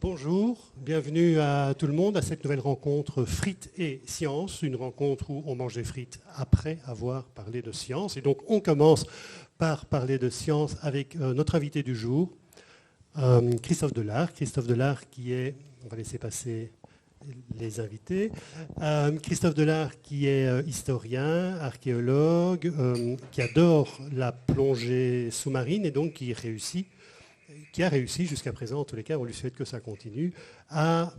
Bonjour, bienvenue à tout le monde à cette nouvelle rencontre Frites et Sciences, une rencontre où on mange des frites après avoir parlé de science. Et donc on commence par parler de science avec notre invité du jour, Christophe Delard. Christophe Delard qui est, on va laisser passer les invités, Christophe Delard qui est historien, archéologue, qui adore la plongée sous-marine et donc qui a réussi jusqu'à présent, en tous les cas, on lui souhaite que ça continue, à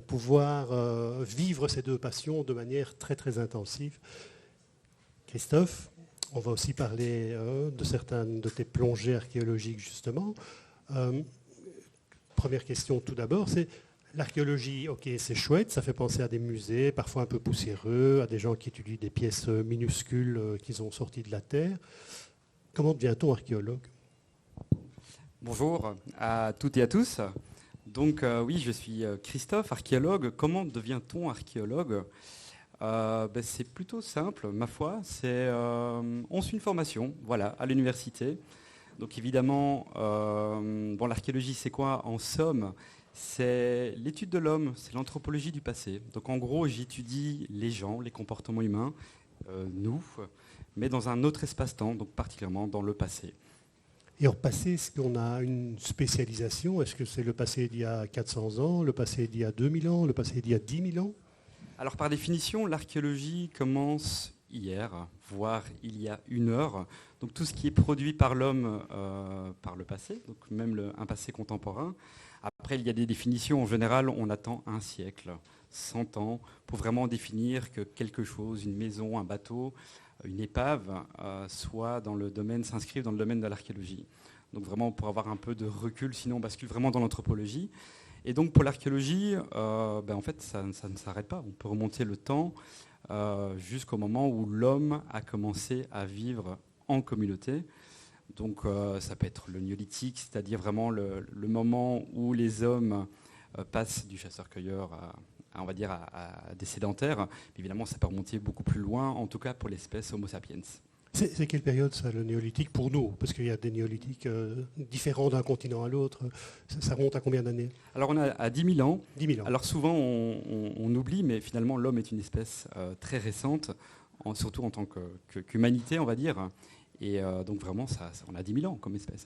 pouvoir vivre ces deux passions de manière très très intensive. Christophe, on va aussi parler de certaines de tes plongées archéologiques justement. Première question tout d'abord, c'est l'archéologie, ok, c'est chouette, ça fait penser à des musées, parfois un peu poussiéreux, à des gens qui étudient des pièces minuscules qu'ils ont sorties de la Terre. Comment devient-on archéologue ? Bonjour à toutes et à tous. Donc oui, je suis Christophe, archéologue. Comment devient-on archéologue ? C'est plutôt simple, ma foi. On suit une formation, voilà, à l'université. Donc évidemment, l'archéologie, c'est quoi en somme ? C'est l'étude de l'homme, c'est l'anthropologie du passé. Donc en gros, j'étudie les gens, les comportements humains, nous, mais dans un autre espace-temps, donc particulièrement dans le passé. Et en passé, est-ce qu'on a une spécialisation ? Est-ce que c'est le passé d'il y a 400 ans, le passé d'il y a 2000 ans, le passé d'il y a 10 000 ans ? Alors par définition, l'archéologie commence hier, voire il y a 1 heure. Donc tout ce qui est produit par l'homme par le passé, donc même un passé contemporain. Après, il y a des définitions. En général, on attend 1 siècle, 100 ans, pour vraiment définir que quelque chose, une maison, un bateau, une épave, s'inscrivent dans le domaine de l'archéologie. Donc vraiment pour avoir un peu de recul, sinon on bascule vraiment dans l'anthropologie. Et donc pour l'archéologie, en fait ça ne s'arrête pas. On peut remonter le temps jusqu'au moment où l'homme a commencé à vivre en communauté. Donc ça peut être le néolithique, c'est-à-dire vraiment le moment où les hommes passent du chasseur-cueilleur à des sédentaires. Évidemment, ça peut remonter beaucoup plus loin, en tout cas pour l'espèce Homo sapiens. C'est quelle période ça, le néolithique, pour nous ? Parce qu'il y a des néolithiques différents d'un continent à l'autre. Ça remonte à combien d'années ? Alors on a à 10 000 ans. 10 000 ans. Alors souvent on oublie, mais finalement l'homme est une espèce très récente, surtout en tant qu'humanité, on va dire. Et donc vraiment, on a 10 000 ans comme espèce.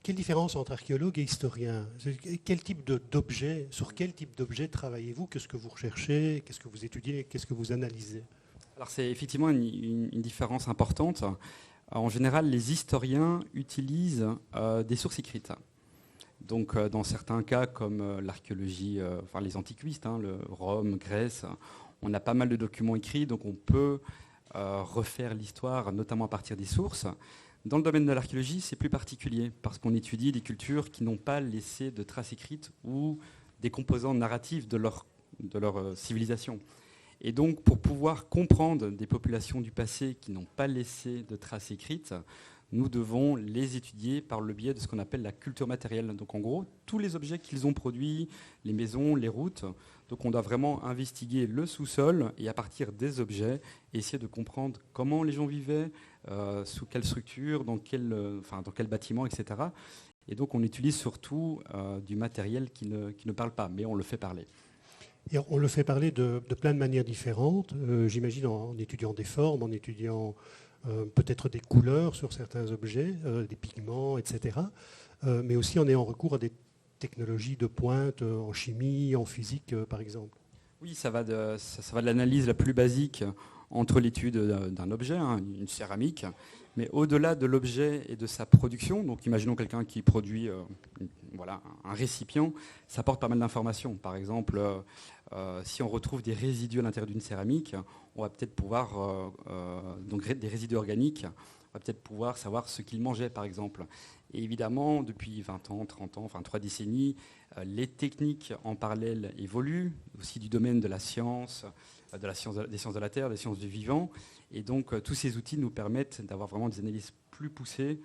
Quelle différence entre archéologue et historien ? Quel type d'objet, sur quel type d'objet travaillez-vous ? Qu'est-ce que vous recherchez ? Qu'est-ce que vous étudiez ? Qu'est-ce que vous analysez ? Alors c'est effectivement une différence importante. En général, les historiens utilisent des sources écrites. Donc dans certains cas, comme l'archéologie, les antiquistes, Rome, Grèce, on a pas mal de documents écrits, donc on peut refaire l'histoire, notamment à partir des sources. Dans le domaine de l'archéologie, c'est plus particulier, parce qu'on étudie des cultures qui n'ont pas laissé de traces écrites ou des composants narratifs de leur civilisation. Et donc, pour pouvoir comprendre des populations du passé qui n'ont pas laissé de traces écrites, nous devons les étudier par le biais de ce qu'on appelle la culture matérielle. Donc en gros, tous les objets qu'ils ont produits, les maisons, les routes. Donc on doit vraiment investiguer le sous-sol et à partir des objets, essayer de comprendre comment les gens vivaient, sous quelle structure, dans quel bâtiment, etc. Et donc on utilise surtout du matériel qui ne parle pas, mais on le fait parler. Et on le fait parler de plein de manières différentes, j'imagine en étudiant des formes, en étudiant peut-être des couleurs sur certains objets, des pigments, etc. Mais aussi en ayant recours à des technologies de pointe en chimie, en physique, par exemple. Oui, ça va de l'analyse la plus basique entre l'étude d'un objet, une céramique, mais au-delà de l'objet et de sa production, donc imaginons quelqu'un qui produit un récipient, ça apporte pas mal d'informations. Par exemple, si on retrouve des résidus à l'intérieur d'une céramique, on va peut-être pouvoir, donc des résidus organiques, on va peut-être pouvoir savoir ce qu'il mangeait, par exemple. Et évidemment, depuis 20 ans, 30 ans, 3 décennies, les techniques en parallèle évoluent, aussi du domaine de la science, des sciences de la Terre, des sciences du vivant. Et donc, tous ces outils nous permettent d'avoir vraiment des analyses plus poussées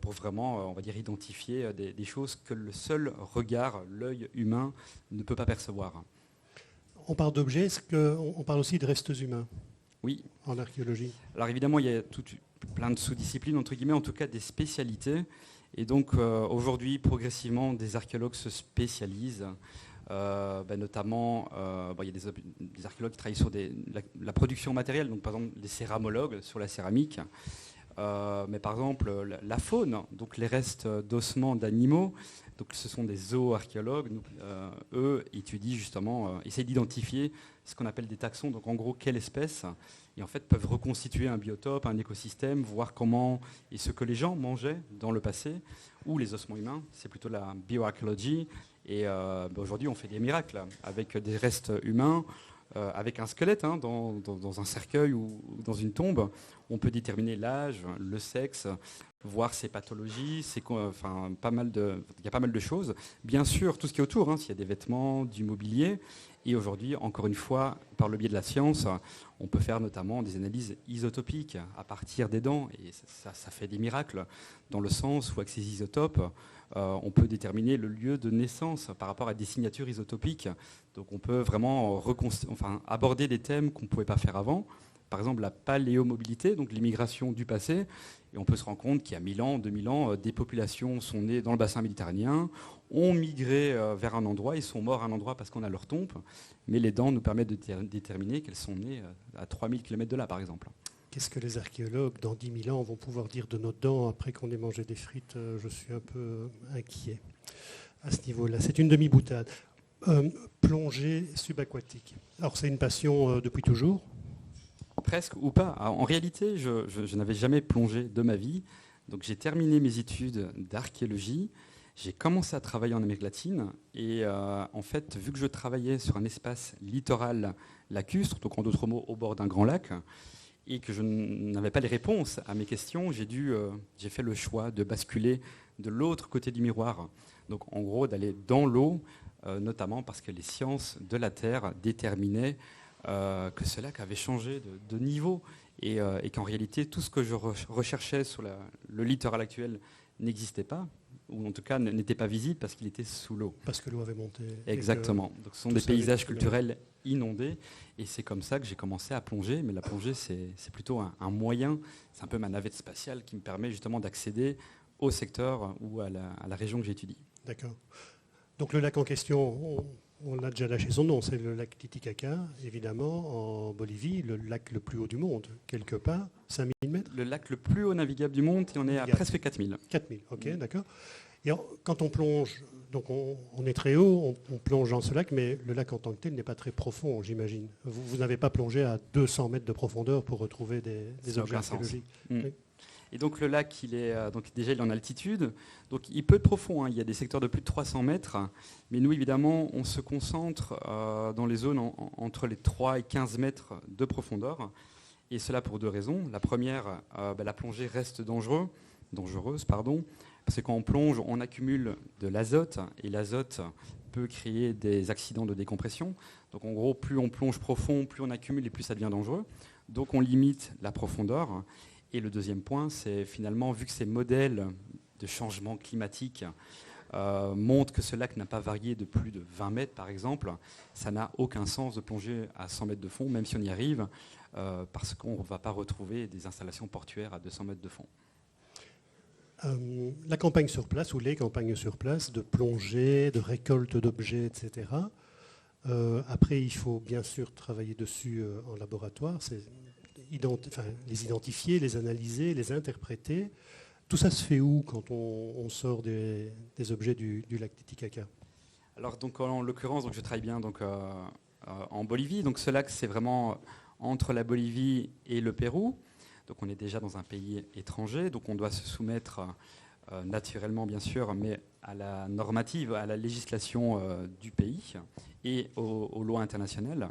pour vraiment, on va dire, identifier des choses que le seul regard, l'œil humain, ne peut pas percevoir. On parle d'objets, est-ce qu'on parle aussi de restes humains ? Oui. En archéologie. Alors évidemment, il y a plein de sous-disciplines, entre guillemets, en tout cas des spécialités. Et donc aujourd'hui, progressivement, des archéologues se spécialisent. Notamment, il y a des archéologues qui travaillent sur la production matérielle, donc par exemple des céramologues sur la céramique. Mais par exemple, la faune, donc les restes d'ossements d'animaux, donc ce sont des zooarchéologues, eux étudient justement, essayent d'identifier ce qu'on appelle des taxons, donc en gros quelle espèce, et en fait peuvent reconstituer un biotope, un écosystème, voir comment et ce que les gens mangeaient dans le passé, ou les ossements humains, c'est plutôt la bioarchéologie, et aujourd'hui on fait des miracles avec des restes humains, avec un squelette dans un cercueil ou dans une tombe, on peut déterminer l'âge, le sexe, voir ses pathologies, il y a pas mal de choses. Bien sûr, tout ce qui est autour, s'il y a des vêtements, du mobilier. Et aujourd'hui, encore une fois, par le biais de la science, on peut faire notamment des analyses isotopiques à partir des dents. Et ça fait des miracles, dans le sens où avec ces isotopes, on peut déterminer le lieu de naissance par rapport à des signatures isotopiques. Donc on peut vraiment aborder des thèmes qu'on ne pouvait pas faire avant. Par exemple, la paléomobilité, donc l'immigration du passé. Et on peut se rendre compte qu'il y a 1000 ans, 2000 ans, des populations sont nées dans le bassin méditerranéen, ont migré vers un endroit, ils sont morts à un endroit parce qu'on a leur tombe. Mais les dents nous permettent de déterminer qu'elles sont nées à 3000 km de là, par exemple. Qu'est-ce que les archéologues, dans 10 000 ans, vont pouvoir dire de nos dents après qu'on ait mangé des frites? Je suis un peu inquiet à ce niveau-là. C'est une demi-boutade. Plongée subaquatique. Alors, c'est une passion depuis toujours? Presque ou pas. Alors, en réalité, je n'avais jamais plongé de ma vie. Donc j'ai terminé mes études d'archéologie. J'ai commencé à travailler en Amérique latine. Et en fait, vu que je travaillais sur un espace littoral lacustre, donc en d'autres mots au bord d'un grand lac, et que je n'avais pas les réponses à mes questions, j'ai fait le choix de basculer de l'autre côté du miroir. Donc en gros, d'aller dans l'eau, notamment parce que les sciences de la Terre déterminaient que ce lac avait changé de niveau et qu'en réalité, tout ce que je recherchais sur le littoral actuel n'existait pas, ou en tout cas n'était pas visible parce qu'il était sous l'eau. Parce que l'eau avait monté. Exactement. Donc ce sont des paysages culturels inondés, et c'est comme ça que j'ai commencé à plonger. Mais la plongée, c'est plutôt un moyen, c'est un peu ma navette spatiale qui me permet justement d'accéder au secteur ou à la région que j'étudie. D'accord. Donc le lac en question, on a déjà lâché son nom, c'est le lac Titicaca, évidemment, en Bolivie, le lac le plus haut du monde, quelque part, 5000 mètres. Le lac le plus haut navigable du monde, et on est à presque 4000. 4000, ok, d'accord. Et quand on plonge, donc on est très haut, on plonge dans ce lac, mais le lac en tant que tel n'est pas très profond, j'imagine. Vous n'avez pas plongé à 200 mètres de profondeur pour retrouver des objets archéologiques. Oui. Et donc le lac, il est déjà il est en altitude, donc il peut être profond, il y a des secteurs de plus de 300 mètres, mais nous évidemment on se concentre dans les zones entre les 3 et 15 mètres de profondeur, et cela pour deux raisons. La première, la plongée reste dangereuse, parce que quand on plonge, on accumule de l'azote, et l'azote peut créer des accidents de décompression. Donc en gros, plus on plonge profond, plus on accumule et plus ça devient dangereux. Donc on limite la profondeur. Et le deuxième point, c'est finalement, vu que ces modèles de changement climatique montrent que ce lac n'a pas varié de plus de 20 mètres, par exemple, ça n'a aucun sens de plonger à 100 mètres de fond, même si on y arrive, parce qu'on ne va pas retrouver des installations portuaires à 200 mètres de fond. La campagne sur place, ou les campagnes sur place, de plongée, de récolte d'objets, etc. Après, il faut bien sûr travailler dessus en laboratoire. Les identifier, les analyser, les interpréter. Tout ça se fait où quand on sort des objets du lac Titicaca? Alors donc en l'occurrence, je travaille bien en Bolivie. Donc ce lac, c'est vraiment entre la Bolivie et le Pérou. Donc on est déjà dans un pays étranger, donc on doit se soumettre naturellement bien sûr, mais à la normative, à la législation du pays et aux lois internationales.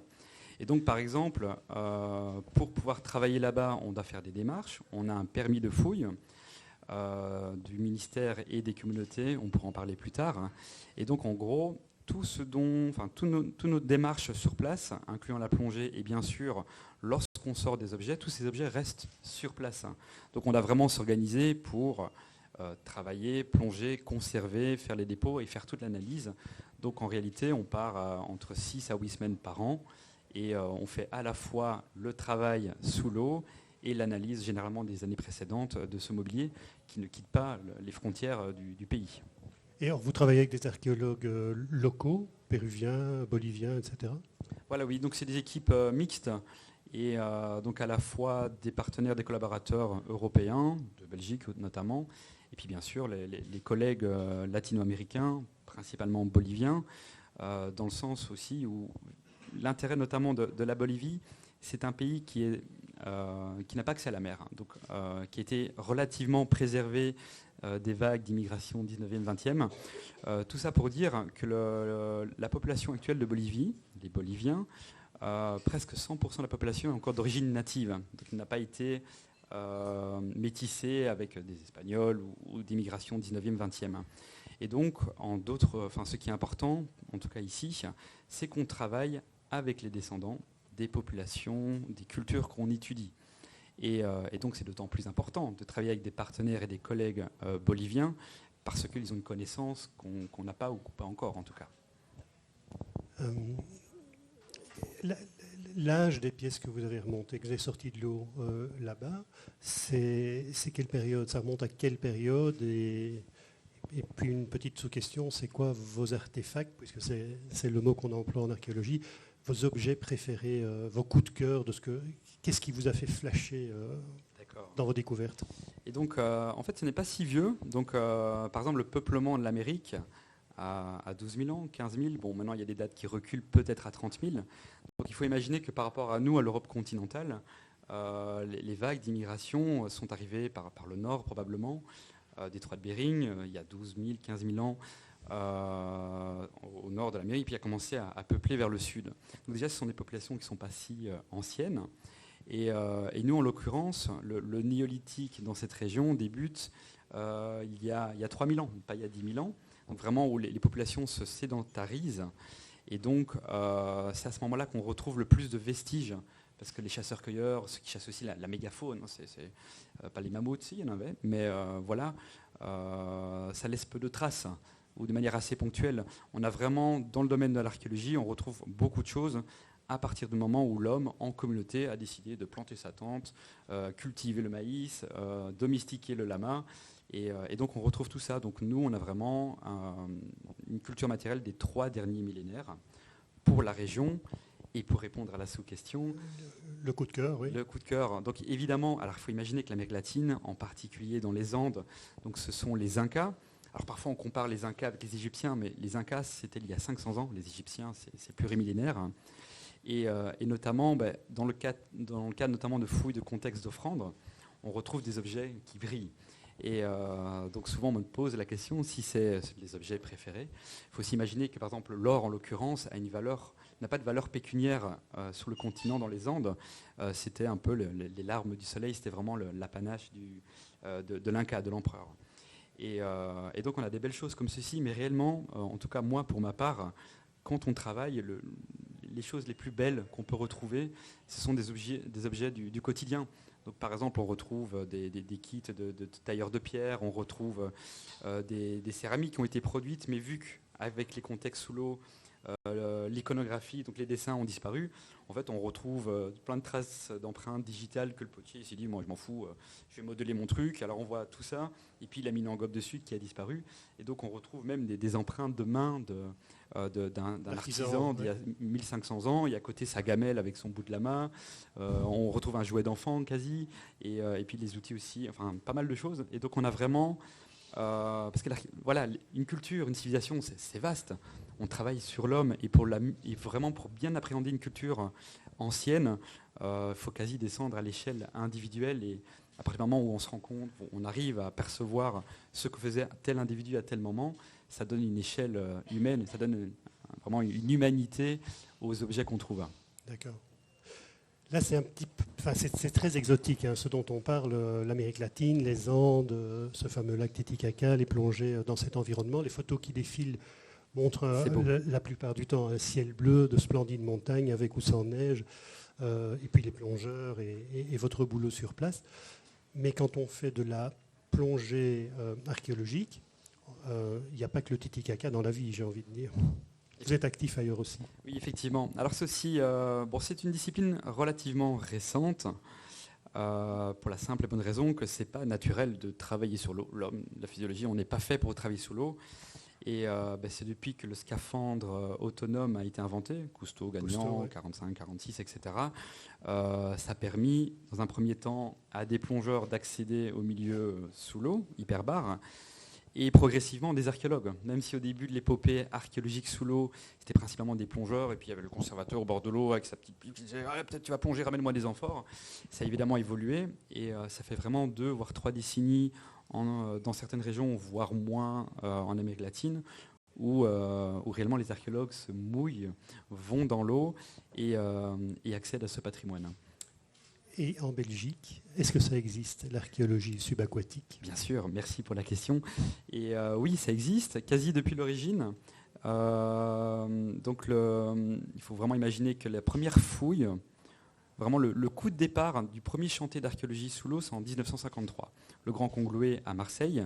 Et donc, par exemple, pour pouvoir travailler là-bas, on doit faire des démarches. On a un permis de fouille du ministère et des communautés. On pourra en parler plus tard. Et donc, en gros, toutes nos démarches sur place, incluant la plongée, et bien sûr, lorsqu'on sort des objets, tous ces objets restent sur place. Donc, on doit vraiment s'organiser pour travailler, plonger, conserver, faire les dépôts et faire toute l'analyse. Donc, en réalité, on part entre 6 à 8 semaines par an. Et on fait à la fois le travail sous l'eau et l'analyse généralement des années précédentes de ce mobilier qui ne quitte pas les frontières du pays. Et alors, vous travaillez avec des archéologues locaux, péruviens, boliviens, etc. Voilà, oui, donc c'est des équipes mixtes et donc à la fois des partenaires, des collaborateurs européens, de Belgique notamment, et puis bien sûr les collègues latino-américains, principalement boliviens, dans le sens aussi où l'intérêt notamment de la Bolivie, c'est un pays qui n'a pas accès à la mer, hein, donc qui a été relativement préservé des vagues d'immigration 19e, 20e. Tout ça pour dire que la population actuelle de Bolivie, les Boliviens, presque 100% de la population est encore d'origine native, donc il n'a pas été métissé avec des Espagnols ou d'immigration 19e, 20e. Et donc, ce qui est important, en tout cas ici, c'est qu'on travaille avec les descendants des populations, des cultures qu'on étudie. Et donc c'est d'autant plus important de travailler avec des partenaires et des collègues boliviens parce qu'ils ont une connaissance qu'on n'a pas ou pas encore en tout cas. L'âge des pièces que vous avez remontées, que vous avez sorties de l'eau là-bas, c'est quelle période? Ça remonte à quelle période? Et puis une petite sous-question, c'est quoi vos artefacts, puisque c'est le mot qu'on emploie en archéologie, vos objets préférés, vos coups de cœur, qu'est-ce qui vous a fait flasher dans vos découvertes? Et donc, en fait, ce n'est pas si vieux. Donc, par exemple, le peuplement de l'Amérique à 12 000 ans, 15 000. Bon, maintenant, il y a des dates qui reculent peut-être à 30 000. Donc, il faut imaginer que par rapport à nous, à l'Europe continentale, les vagues d'immigration sont arrivées par le nord, probablement, détroit de Bering, il y a 12 000, 15 000 ans. Au nord de l'Amérique, puis a commencé à peupler vers le sud. Donc déjà, ce sont des populations qui ne sont pas si anciennes. Et nous, en l'occurrence, le néolithique dans cette région débute il y a 3000 ans, pas il y a 10 000 ans. Donc vraiment où les populations se sédentarisent. Et donc, c'est à ce moment-là qu'on retrouve le plus de vestiges. Parce que les chasseurs-cueilleurs, ceux qui chassent aussi la mégafaune, c'est pas les mammouths, il y en avait, mais voilà, ça laisse peu de traces, ou de manière assez ponctuelle. On a vraiment, dans le domaine de l'archéologie, on retrouve beaucoup de choses à partir du moment où l'homme, en communauté, a décidé de planter sa tente, cultiver le maïs, domestiquer le lama. Et donc on retrouve tout ça. Donc nous, on a vraiment une culture matérielle des 3 derniers millénaires pour la région. Et pour répondre à la sous-question... Le coup de cœur, oui. Le coup de cœur. Donc évidemment, alors il faut imaginer que l'Amérique latine, en particulier dans les Andes, donc ce sont les Incas. Alors parfois on compare les Incas avec les Égyptiens, mais les Incas c'était il y a 500 ans, les Égyptiens c'est plurimillénaire. Et notamment, dans le cas notamment de fouilles de contexte d'offrandes, on retrouve des objets qui brillent. Et donc souvent on me pose la question si c'est les objets préférés. Il faut s'imaginer que par exemple l'or en l'occurrence n'a pas de valeur pécuniaire sur le continent dans les Andes. C'était un peu les larmes du soleil, c'était vraiment l'apanage de l'Inca, de l'empereur. Et donc on a des belles choses comme ceci, mais réellement, en tout cas moi pour ma part, quand on travaille, les choses les plus belles qu'on peut retrouver, ce sont des objets du quotidien. Donc, par exemple, on retrouve des kits de tailleurs de pierre, on retrouve des céramiques qui ont été produites, mais vu qu'avec les contextes sous l'eau, l'iconographie, donc les dessins ont disparu, en fait on retrouve plein de traces d'empreintes digitales que le potier s'est dit, moi je m'en fous, je vais modeler mon truc, alors on voit tout ça, et puis il a mis une enveloppe dessus qui a disparu, et donc on retrouve même des empreintes de main d'un artisan d'il y a 1500 ans, et à côté sa gamelle avec son bout de lama, on retrouve un jouet d'enfant quasi, et puis les outils aussi, enfin pas mal de choses, et donc on a vraiment... parce que voilà, une culture, une civilisation, c'est vaste. On travaille sur l'homme et vraiment pour bien appréhender une culture ancienne, il faut quasi descendre à l'échelle individuelle et à partir du moment où on se rend compte, on arrive à percevoir ce que faisait tel individu à tel moment, ça donne une échelle humaine, ça donne vraiment une humanité aux objets qu'on trouve. D'accord. Là, c'est très exotique, hein, ce dont on parle, l'Amérique latine, les Andes, ce fameux lac Titicaca, les plongées dans cet environnement. Les photos qui défilent montrent la plupart du temps un ciel bleu, de splendides montagnes avec ou sans neige, et puis les plongeurs et votre boulot sur place. Mais quand on fait de la plongée archéologique, il n'y a pas que le Titicaca dans la vie, j'ai envie de dire. Vous êtes actif ailleurs aussi. Oui, effectivement. Alors ceci, c'est une discipline relativement récente. pour la simple et bonne raison que ce n'est pas naturel de travailler sur l'eau. L'homme, la physiologie, on n'est pas fait pour travailler sous l'eau. Et c'est depuis que le scaphandre autonome a été inventé, Cousteau, Gagnon, 45, 46, etc. Ça a permis, dans un premier temps, à des plongeurs d'accéder au milieu sous l'eau, hyperbare, et progressivement des archéologues. Même si au début de l'épopée archéologique sous l'eau, c'était principalement des plongeurs, et puis il y avait le conservateur au bord de l'eau avec sa petite pipe qui disait ah, peut-être tu vas plonger, ramène-moi des amphores. Ça a évidemment évolué, et ça fait vraiment 2 voire 3 décennies dans certaines régions, voire moins en Amérique latine, où réellement les archéologues se mouillent, vont dans l'eau et accèdent à ce patrimoine. Et en Belgique, est-ce que ça existe, l'archéologie subaquatique ? Bien sûr, merci pour la question. Et oui, ça existe, quasi depuis l'origine. Donc il faut vraiment imaginer que la première fouille, vraiment le coup de départ du premier chantier d'archéologie sous l'eau, c'est en 1953. Le Grand Congloué à Marseille.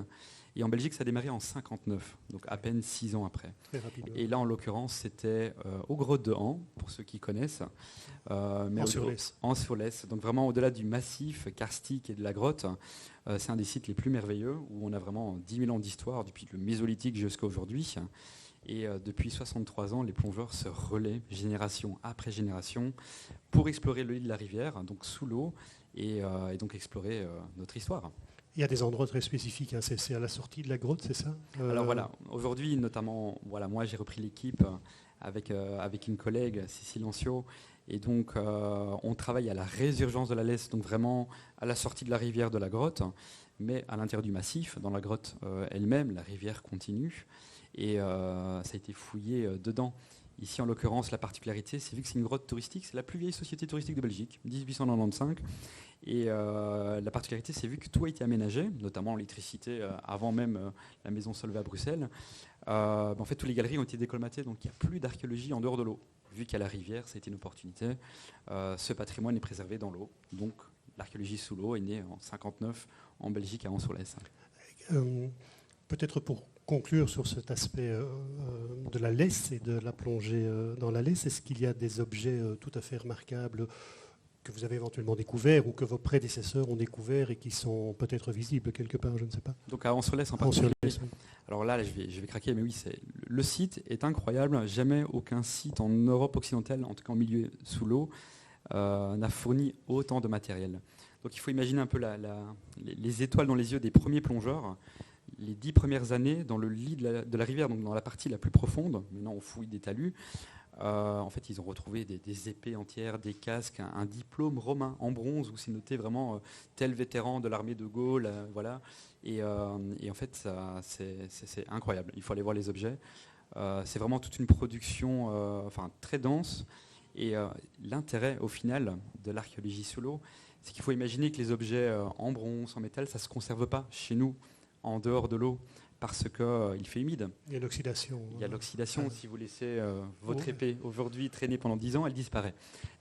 Et en Belgique, ça a démarré en 1959, donc à peine 6 ans après. Très rapidement. Et là, en l'occurrence, c'était aux Grottes de Han, pour ceux qui connaissent. En-sur-Lesse. Donc vraiment au-delà du massif karstique et de la grotte, c'est un des sites les plus merveilleux, où on a vraiment 10 000 ans d'histoire, depuis le Mésolithique jusqu'à aujourd'hui. Et depuis 63 ans, les plongeurs se relaient génération après génération pour explorer le lit de la rivière, donc sous l'eau, et donc explorer notre histoire. Il y a des endroits très spécifiques, hein. C'est à la sortie de la grotte, c'est ça ? Alors voilà, aujourd'hui notamment, moi j'ai repris l'équipe avec une collègue, Cécile Ancio, et donc on travaille à la résurgence de la Lesse, donc vraiment à la sortie de la rivière de la grotte, mais à l'intérieur du massif, dans la grotte elle-même, la rivière continue, et ça a été fouillé dedans. Ici, en l'occurrence, la particularité, c'est vu que c'est une grotte touristique, c'est la plus vieille société touristique de Belgique, 1895. Et la particularité, c'est vu que tout a été aménagé, notamment l'électricité avant même la maison Solvay à Bruxelles. En fait, toutes les galeries ont été décolmatées, donc il n'y a plus d'archéologie en dehors de l'eau. Vu qu'à la rivière, ça a été une opportunité. Ce patrimoine est préservé dans l'eau. Donc, l'archéologie sous l'eau est née en 1959 en Belgique, à Ans-sur-Lesse. Peut-être pour conclure sur cet aspect de la Lesse et de la plongée dans la Lesse, est-ce qu'il y a des objets tout à fait remarquables que vous avez éventuellement découverts ou que vos prédécesseurs ont découverts et qui sont peut-être visibles quelque part, je ne sais pas. Donc à Ans-sur-Lesse en particulier. Alors là, je vais craquer, mais oui, le site est incroyable. Jamais aucun site en Europe occidentale, en tout cas en milieu sous l'eau, n'a fourni autant de matériel. Donc il faut imaginer un peu les étoiles dans les yeux des premiers plongeurs. Les 10 premières années, dans le lit de la rivière, donc dans la partie la plus profonde, maintenant on fouille des talus, en fait ils ont retrouvé des épées entières, des casques, un diplôme romain en bronze où c'est noté vraiment tel vétéran de l'armée de Gaulle, voilà. Et en fait c'est incroyable, il faut aller voir les objets. C'est vraiment toute une production très dense. Et l'intérêt au final de l'archéologie sous l'eau, c'est qu'il faut imaginer que les objets en bronze, en métal, ça ne se conserve pas chez nous, en dehors de l'eau, parce qu'il fait humide. Il y a l'oxydation. Il y a l'oxydation. Si vous laissez votre épée aujourd'hui traîner pendant 10 ans, elle disparaît.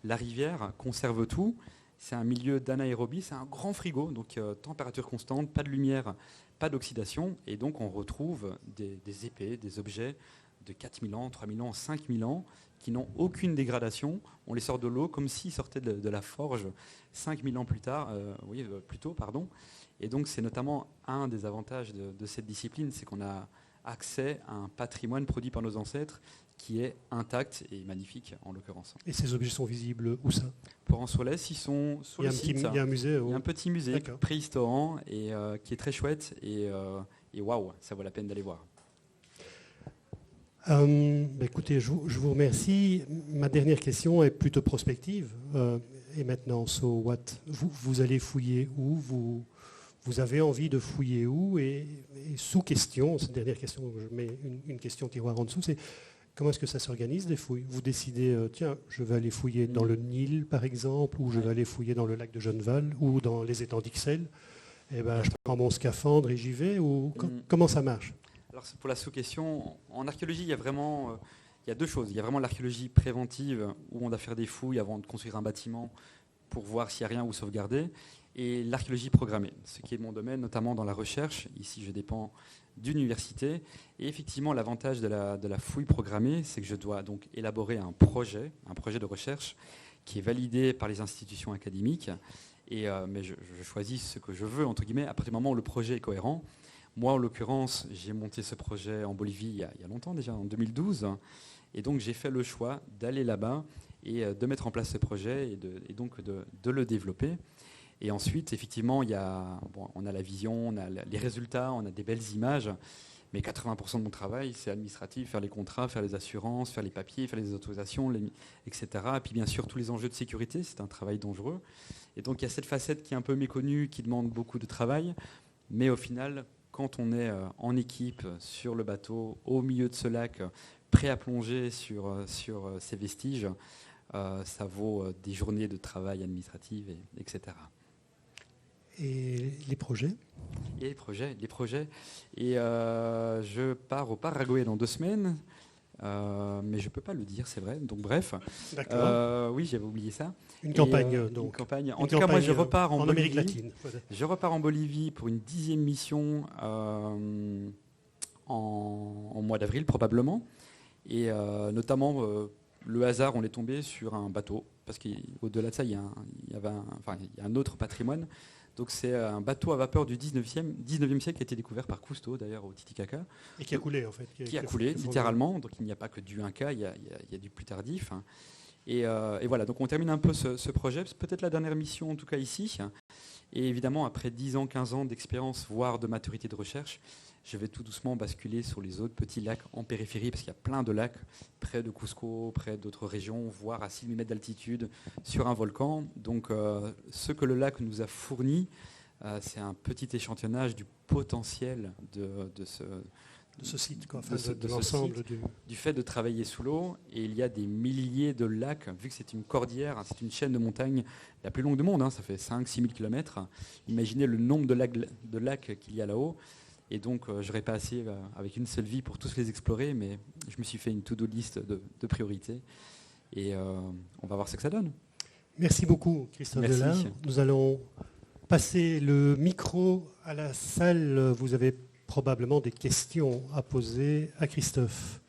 La rivière conserve tout. C'est un milieu d'anaérobie, c'est un grand frigo, donc température constante, pas de lumière, pas d'oxydation. Et donc on retrouve des épées, des objets de 4000 ans, 3000 ans, 5000 ans, qui n'ont aucune dégradation. On les sort de l'eau comme s'ils sortaient de la forge 5000 ans plus tôt. Et donc c'est notamment un des avantages de cette discipline, c'est qu'on a accès à un patrimoine produit par nos ancêtres qui est intact et magnifique en l'occurrence. Et ces objets sont visibles où ça ? Pour Ans-sur-Lesse, ils sont sur le site. Il y a un musée. Il y a un petit musée préhistorant et qui est très chouette et waouh, ça vaut la peine d'aller voir. Écoutez, je vous remercie. Ma dernière question est plutôt prospective. Et maintenant, so what ? Vous allez fouiller où ? Vous avez envie de fouiller où ? Et sous question, cette dernière question, je mets une question tiroir en dessous, c'est comment est-ce que ça s'organise les fouilles ? Vous décidez, tiens, je vais aller fouiller dans le Nil par exemple, ou je vais aller fouiller dans le lac de Genneval, ou dans les étangs d'Ixelles. Eh ben, je prends mon scaphandre et j'y vais, ou comment ça marche ? Alors pour la sous-question, en archéologie, il y a deux choses. Il y a vraiment l'archéologie préventive, où on doit faire des fouilles avant de construire un bâtiment pour voir s'il n'y a rien ou sauvegarder, et l'archéologie programmée, ce qui est mon domaine, notamment dans la recherche. Ici, je dépends d'une université. Et effectivement, l'avantage de la fouille programmée, c'est que je dois donc élaborer un projet de recherche qui est validé par les institutions académiques. Mais je choisis ce que je veux, entre guillemets, à partir du moment où le projet est cohérent. Moi, en l'occurrence, j'ai monté ce projet en Bolivie il y a longtemps déjà, en 2012. Et donc, j'ai fait le choix d'aller là-bas et de mettre en place ce projet et donc de le développer. Et ensuite, effectivement, on a la vision, on a les résultats, on a des belles images. Mais 80% de mon travail, c'est administratif, faire les contrats, faire les assurances, faire les papiers, faire les autorisations, etc. Et puis bien sûr, tous les enjeux de sécurité, c'est un travail dangereux. Et donc il y a cette facette qui est un peu méconnue, qui demande beaucoup de travail. Mais au final, quand on est en équipe, sur le bateau, au milieu de ce lac, prêt à plonger sur ces vestiges, ça vaut des journées de travail administratif, etc. Et les projets ? Et les projets. Et je pars au Paraguay dans 2 semaines, mais je ne peux pas le dire, c'est vrai. Donc bref. D'accord. Oui, j'avais oublié ça. Une campagne, donc. Une campagne. En tout cas, moi, je repars en Amérique Bolivie. latine. Voilà. Je repars en Bolivie pour une 10e mission en mois d'avril, probablement. Et notamment, le hasard, on est tombé sur un bateau. Parce qu'au-delà de ça, il y a un autre patrimoine. Donc c'est un bateau à vapeur du 19e siècle qui a été découvert par Cousteau, d'ailleurs, au Titicaca. Et qui a coulé, en fait. Qui a coulé, littéralement. Donc il n'y a pas que du Inca, il y a du plus tardif. Et voilà, donc on termine un peu ce projet. C'est peut-être la dernière mission, en tout cas ici. Et évidemment, après 10 ans, 15 ans d'expérience, voire de maturité de recherche, je vais tout doucement basculer sur les autres petits lacs en périphérie, parce qu'il y a plein de lacs près de Cusco, près d'autres régions, voire à 6000 mètres d'altitude, sur un volcan. Donc ce que le lac nous a fourni, c'est un petit échantillonnage du potentiel de ce site, quoi, de l'ensemble du fait de travailler sous l'eau. Et il y a des milliers de lacs, vu que c'est une cordillère, c'est une chaîne de montagnes la plus longue du monde, ça fait 5-6 000 km. Imaginez le nombre de lacs qu'il y a là-haut. Et donc, je n'aurais pas assez avec une seule vie pour tous les explorer, mais je me suis fait une to-do list de priorités. Et on va voir ce que ça donne. Merci beaucoup, Christophe Delard. Nous allons passer le micro à la salle. Vous avez probablement des questions à poser à Christophe.